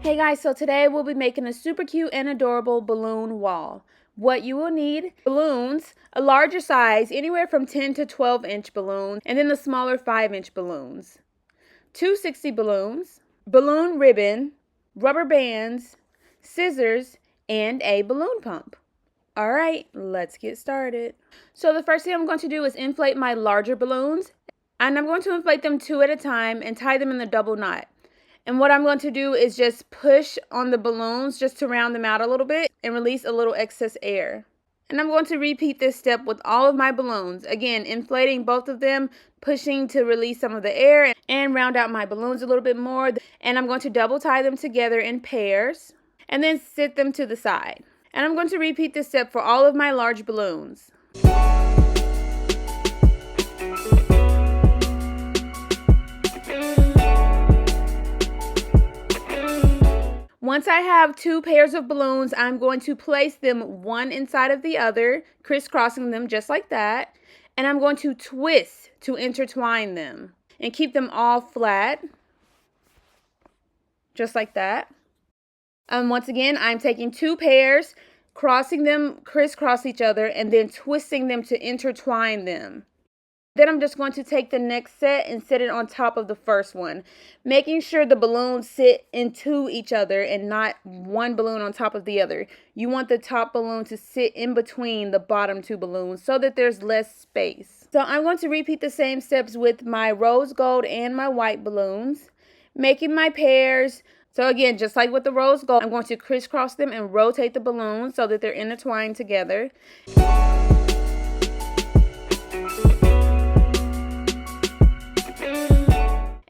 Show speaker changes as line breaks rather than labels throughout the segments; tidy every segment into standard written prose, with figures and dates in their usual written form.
Hey guys, so today we'll be making a super cute and adorable balloon wall. What you will need: balloons, a larger size, anywhere from 10 to 12 inch balloons, and then the smaller 5-inch balloons. 260 balloons, balloon ribbon, rubber bands, scissors, and a balloon pump. Alright, let's get started. So the first thing I'm going to do is inflate my larger balloons, and I'm going to inflate them 2 at a time and tie them in the double knot. And what I'm going to do is just push on the balloons just to round them out a little bit and release a little excess air. And I'm going to repeat this step with all of my balloons. Again, inflating both of them, pushing to release some of the air and round out my balloons a little bit more. And I'm going to double tie them together in pairs and then sit them to the side. And I'm going to repeat this step for all of my large balloons. Once I have 2 pairs of balloons, I'm going to place them one inside of the other, crisscrossing them just like that. And I'm going to twist to intertwine them and keep them all flat, just like that. Once again, I'm taking 2 pairs, crossing them, crisscross each other, and then twisting them to intertwine them. Then I'm just going to take the next set and sit it on top of the first one, making sure the balloons sit into each other and not one balloon on top of the other. You want the top balloon to sit in between the bottom 2 balloons so that there's less space. So I'm going to repeat the same steps with my rose gold and my white balloons, making my pairs. So again, just like with the rose gold, I'm going to crisscross them and rotate the balloons so that they're intertwined together.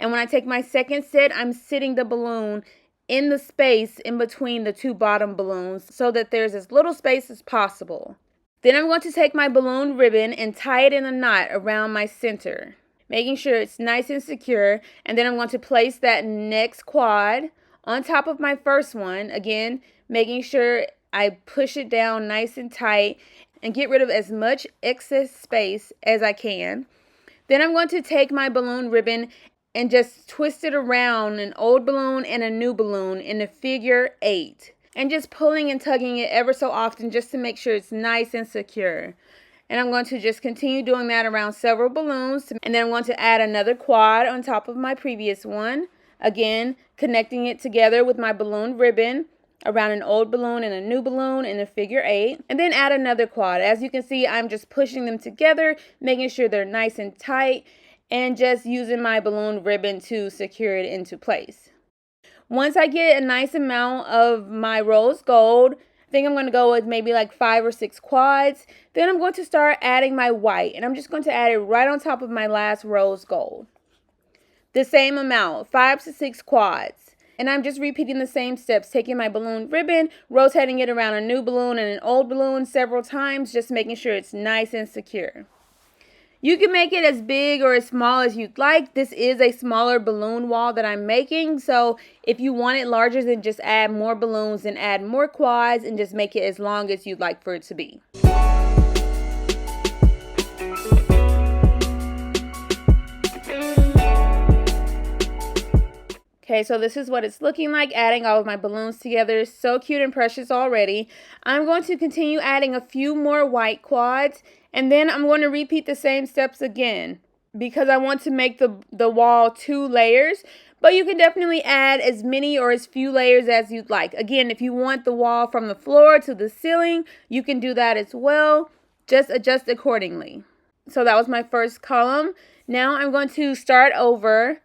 And when I take my second set, I'm sitting the balloon in the space in between the 2 bottom balloons so that there's as little space as possible. Then I'm going to take my balloon ribbon and tie it in a knot around my center, making sure it's nice and secure. And then I'm going to place that next quad on top of my first one, again, making sure I push it down nice and tight and get rid of as much excess space as I can. Then I'm going to take my balloon ribbon and just twist it around an old balloon and a new balloon in a figure 8. And just pulling and tugging it ever so often just to make sure it's nice and secure. And I'm going to just continue doing that around several balloons. And then I'm going to add another quad on top of my previous one. Again, connecting it together with my balloon ribbon around an old balloon and a new balloon in a figure 8. And then add another quad. As you can see, I'm just pushing them together, making sure they're nice and tight, and just using my balloon ribbon to secure it into place. Once I get a nice amount of my rose gold, I think I'm going to go with maybe like 5 or 6 quads. Then I'm going to start adding my white, and I'm just going to add it right on top of my last rose gold. The same amount, 5 to 6 quads. And I'm just repeating the same steps, taking my balloon ribbon, rotating it around a new balloon and an old balloon several times, just making sure it's nice and secure. You can make it as big or as small as you'd like. This is a smaller balloon wall that I'm making. So if you want it larger, then just add more balloons and add more quads and just make it as long as you'd like for it to be. Okay, so this is what it's looking like, adding all of my balloons together. So cute and precious already. I'm going to continue adding a few more white quads, and then I'm going to repeat the same steps again because I want to make the wall 2 layers, but you can definitely add as many or as few layers as you'd like. Again, if you want the wall from the floor to the ceiling, you can do that as well. Just adjust accordingly. So that was my first column. Now I'm going to start over.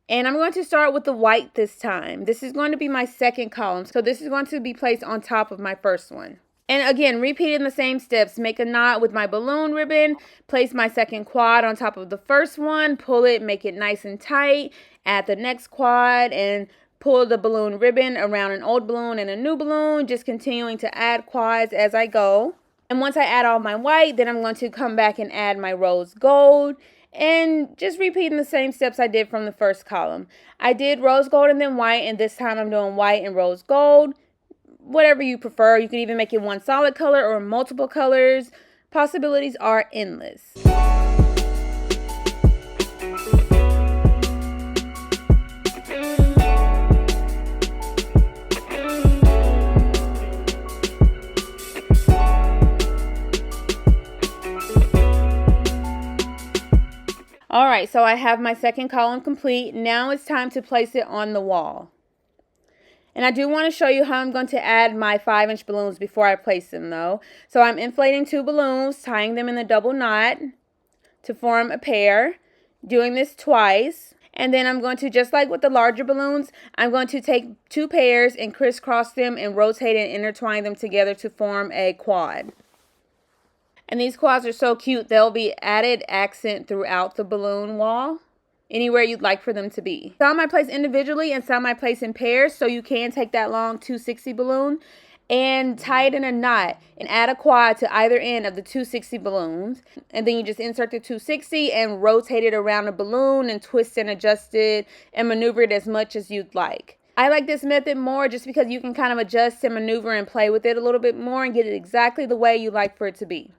And I'm going to start with the white this time. This is going to be my second column. So this is going to be placed on top of my first one. And again, repeating the same steps. Make a knot with my balloon ribbon. Place my second quad on top of the first one. Pull it, make it nice and tight. Add the next quad and pull the balloon ribbon around an old balloon and a new balloon. Just continuing to add quads as I go. And once I add all my white, then I'm going to come back and add my rose gold. And just repeating the same steps I did from the first column. I did rose gold and then white, and this time I'm doing white and rose gold. Whatever you prefer. You can even make it one solid color or multiple colors. Possibilities are endless. Alright, so I have my second column complete. Now it's time to place it on the wall. And I do want to show you how I'm going to add my 5-inch balloons before I place them though. So I'm inflating 2 balloons, tying them in a double knot to form a pair, doing this twice. And then I'm going to, just like with the larger balloons, I'm going to take 2 pairs and crisscross them and rotate and intertwine them together to form a quad. And these quads are so cute, they'll be added accent throughout the balloon wall, anywhere you'd like for them to be. Some I place individually and some I place in pairs, so you can take that long 260 balloon and tie it in a knot and add a quad to either end of the 260 balloons. And then you just insert the 260 and rotate it around a balloon and twist and adjust it and maneuver it as much as you'd like. I like this method more just because you can kind of adjust and maneuver and play with it a little bit more and get it exactly the way you like for it to be.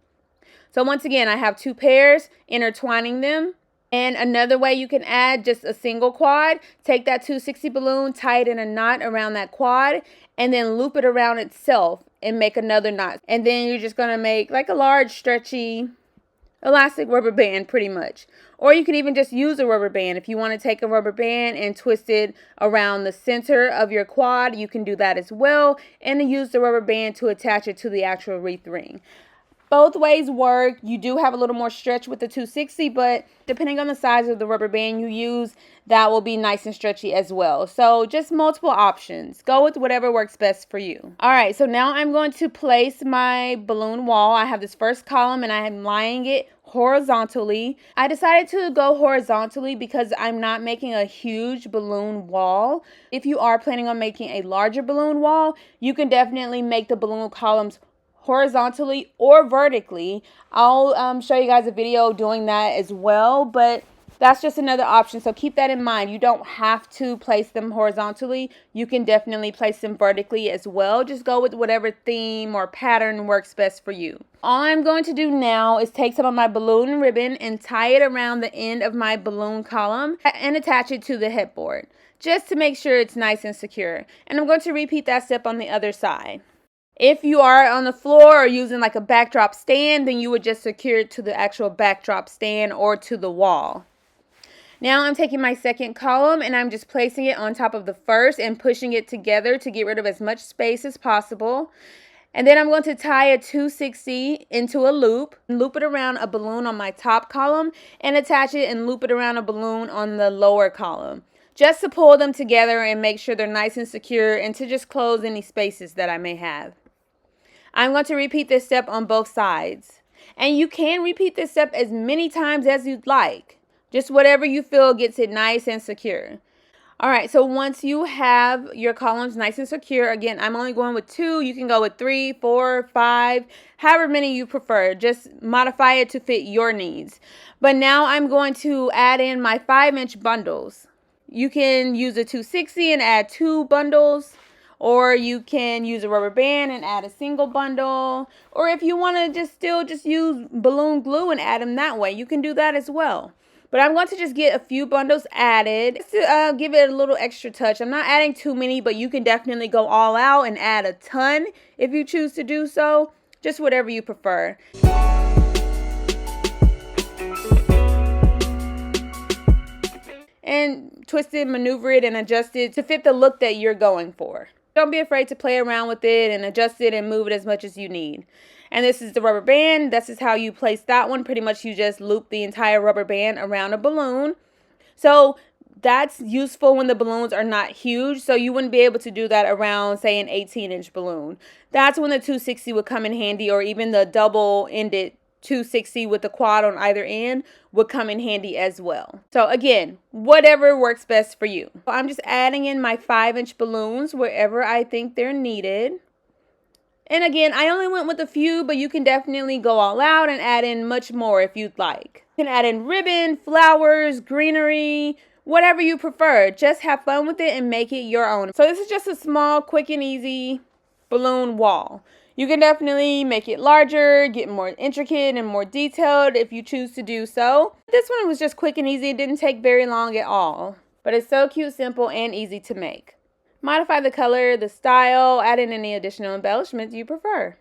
So once again, I have 2 pairs, intertwining them. And another way you can add just a single quad, take that 260 balloon, tie it in a knot around that quad, and then loop it around itself and make another knot. And then you're just going to make like a large stretchy elastic rubber band pretty much. Or you can even just use a rubber band. If you want to take a rubber band and twist it around the center of your quad, you can do that as well. And then use the rubber band to attach it to the actual wreath ring. Both ways work. You do have a little more stretch with the 260, but depending on the size of the rubber band you use, that will be nice and stretchy as well. So just multiple options. Go with whatever works best for you. Alright, so now I'm going to place my balloon wall. I have this first column and I am lying it horizontally. I decided to go horizontally because I'm not making a huge balloon wall. If you are planning on making a larger balloon wall, you can definitely make the balloon columns horizontally or vertically. I'll show you guys a video doing that as well, but that's just another option, so keep that in mind. You don't have to place them horizontally. You can definitely place them vertically as well. Just go with whatever theme or pattern works best for you. All I'm going to do now is take some of my balloon ribbon and tie it around the end of my balloon column and attach it to the headboard, just to make sure it's nice and secure. And I'm going to repeat that step on the other side. If you are on the floor or using like a backdrop stand, then you would just secure it to the actual backdrop stand or to the wall. Now I'm taking my second column and I'm just placing it on top of the first and pushing it together to get rid of as much space as possible. And then I'm going to tie a 260 into a loop it around a balloon on my top column and attach it and loop it around a balloon on the lower column, just to pull them together and make sure they're nice and secure and to just close any spaces that I may have. I'm going to repeat this step on both sides. And you can repeat this step as many times as you'd like. Just whatever you feel gets it nice and secure. Alright, so once you have your columns nice and secure, again, I'm only going with 2. You can go with 3, 4, 5, however many you prefer. Just modify it to fit your needs. But now I'm going to add in my 5-inch bundles. You can use a 260 and add 2 bundles. Or you can use a rubber band and add a single bundle. Or if you want to just use balloon glue and add them that way, you can do that as well. But I'm going to just get a few bundles added to give it a little extra touch. I'm not adding too many, but you can definitely go all out and add a ton if you choose to do so. Just whatever you prefer. And twist it, maneuver it, and adjust it to fit the look that you're going for. Don't be afraid to play around with it and adjust it and move it as much as you need. And this is the rubber band. This is how you place that one. Pretty much you just loop the entire rubber band around a balloon. So that's useful when the balloons are not huge. So you wouldn't be able to do that around, say, an 18-inch balloon. That's when the 260 would come in handy, or even the double-ended 260 with the quad on either end would come in handy as well. So again, whatever works best for you. I'm just adding in my 5-inch balloons wherever I think they're needed. And again, I only went with a few, but you can definitely go all out and add in much more if you'd like. You can add in ribbon, flowers, greenery, whatever you prefer. Just have fun with it and make it your own. So this is just a small, quick and easy balloon wall. You can definitely make it larger, get more intricate and more detailed if you choose to do so. This one was just quick and easy. It didn't take very long at all. But it's so cute, simple, and easy to make. Modify the color, the style, add in any additional embellishments you prefer.